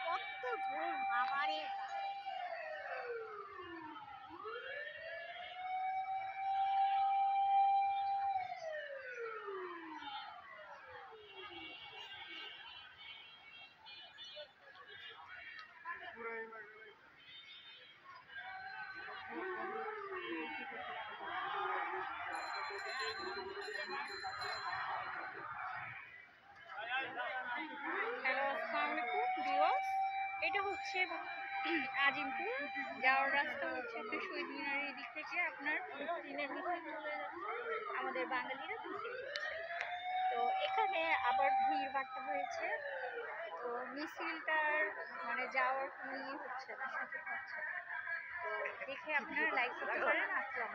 কত জোর বাবারে। হ্যালো, আসসালামু আলাইকুম ভিউয়ার্স। এটা হচ্ছে আজিমপুর যাওয়ার রাস্তা হচ্ছে আপনার শহীদ মিনারের দিক থেকে আপনার ফিলিস্তিনের মিছিল চলে যাচ্ছে। আমাদের বাঙালিরা মিছিল করছে, তো এখানে আবার ভিড় বাড়তে হয়েছে। তো মিছিলটার মানে যাওয়ার কোনো হচ্ছে না, সুযোগ হচ্ছে না। তো দেখে আপনারা লাইক করতে পারেন। আসসালাম।